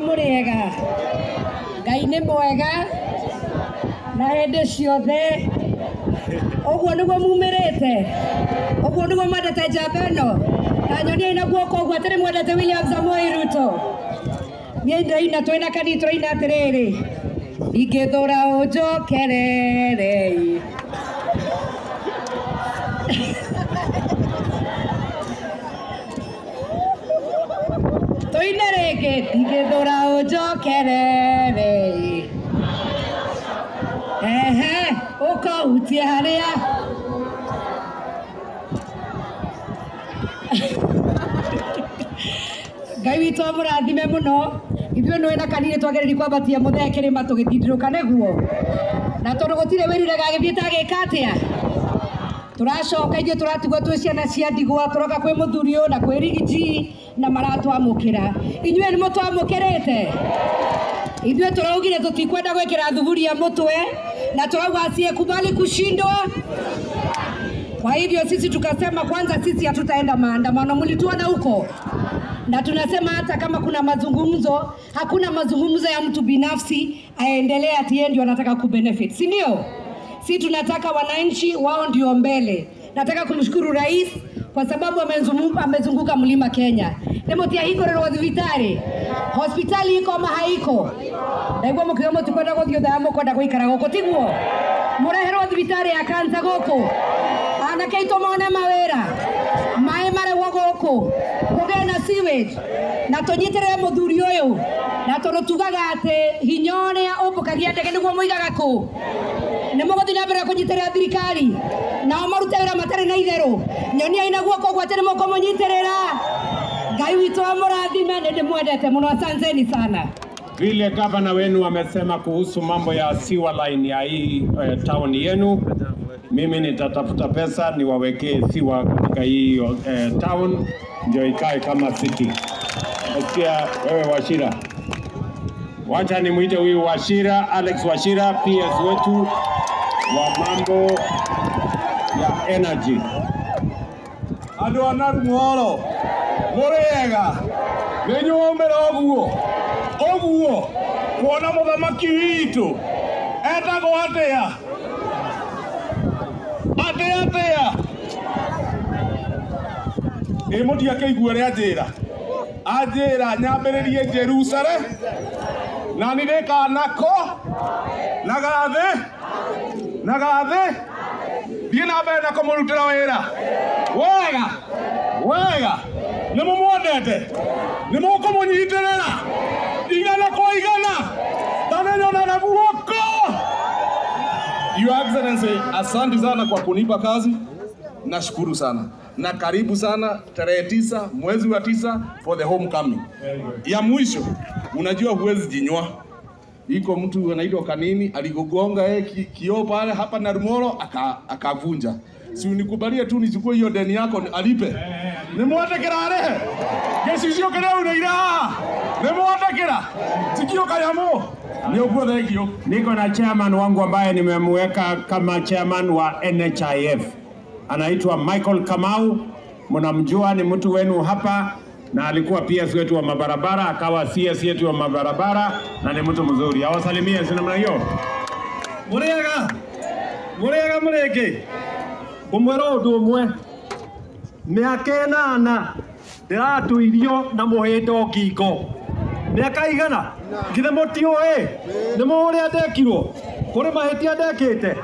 muriega Ngai nĩ mwega na hĩndĩ ciothe ũguo nĩguo mumirĩte ũguo nĩguo mwendete njamba ĩno na nyonia ina guoko ũguo atĩrĩ mwendete William Samoei Ruto niĩ ndaina twĩna kanitha tũraina atĩrĩrĩ ingĩthũra ũnjokerere Toine reke ingĩthũra ũnjokerere ũkahutia harĩa Ngai witũ amũrathime mũno ithuĩ nĩ na kanitha twagĩrĩire kwambatia mũthee kĩrĩma tũgĩtindĩrũka nĩguo na tondũ gũtirĩ wĩrire gagĩthiĩte agĩka atĩa tũracoka ithuĩ tũratigwo twĩ ciana cia ndigwa tũroka kwĩ mũthuri ũyũ na kwĩ rigiji na maratwamũkĩra inyuĩ nĩ mũtwamũkĩrĩte ithuĩ tũraugire tũtikwenda gwĩkĩra thuburia mũtwe na tũrauga asiyekubali kushindwa. Kwa hivyo sisi tukasema kwanza sisi hatutaenda maandamano, mlituona huko. Na tunasema hata kama kuna mazungumzo, hakuna mazungumzo ya mtu binafsi aendelee ati yeye ndio anataka kubenefit. Si ndio? Sisi tunataka wananchi wao ndio mbele. Nataka kumshukuru rais kwa sababu amezunguka mlima Kenya. Nemotia hiko rero hospitali. Hospitali iko ama haiko? Ndaigwa mukiomo tukwenda gũthiĩ thamo kwenda gũikara gũkũ tiguo. Mũreherwo hospitali ya kansa gũkũ. Anake itũ mone mawĩra. Maĩ maregwo gũkũ. Kũgĩe na sewage. Na tũnyitĩrĩre mũthuri ũyũ. Na tondũ tugaga atĩ hinya ũrĩa ũmbũkagia ndege nĩguo mũigaga kũ. Nĩ mũgũthiĩ na mbere kũnyitĩrĩra thirikari. Nao marute wĩra matarĩ na itherũ. Nyonia ina guoko ũguo atĩ nĩ mũkũmũnyitĩrĩra. Ngai witũ amũrathime nĩ ndĩmwendete mũno, asanteni sana. Vile gavana wenu amesema kuhusu mambo ya sewer line ya hii town yenu, mimi nitatafuta pesa niwawekee sewer katika hii town ndio ikae kama city. Nasikia wewe Wachira. Wacha nimuite huyu Wachira, Alex Wachira, PS wetu wa mambo ya energy. Andũ a Narumoru murega nĩnyuombera ũguo kuona mũthamaki witũ etagwo atĩa mũtiakĩigua ũrĩa anjĩra nyambĩrĩrie Jerusalem na nĩrĩkanako na gathĩ thiĩ na mbere na kũmũrutĩra wĩra wega nĩ mũmwendete nĩ mũkũmũnyitĩrĩra igana kwa igana tananyona na guoko. Your Excellency, asante sana kwa kunipa kazi, nashukuru sana na karibu sana tarehe 9 mwezi wa 9 for the homecoming. Ya mwisho, unajua huwezi jinywa. Iko mtu anaitwa Kanini aligogonga kioo pale hapa Narumoru akavunja. Si unikubalia tu nichukue hiyo deni yako alipe. Nimwatakira arehe. Gesi sio kile unaira. Nimwatakira. Sikio kayamo. Ni uguo thegio. Niko na chairman wangu ambaye nimemweka kama chairman wa NHIF. Anaitwa Michael Kamau. Mnamjua, ni mtu wenu hapa na alikuwa PS wetu wa mabarabara, akawa CS yetu wa mabarabara na ni mtu mzuri. Awasalimie sina mna hiyo. Murege. Umwero ũndũ ũmwe mĩaka 8 ndĩratuirio na mũhĩndo ngingo mĩaka igana ngithe mũtiũĩ nĩ mũrĩa ndekirwo kũrĩ mahĩtia ndekĩte.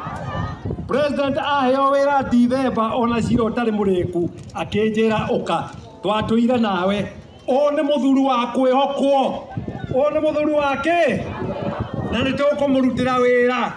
President aheo wĩra December ona ciro tarĩ mũrĩku akĩnjĩra ũka twatũire nawe. Ũũ nĩ mũthuri wa kwĩhokwo, ũũ nĩ mũthuri wake na nĩ tũkũmũrutĩra wĩra.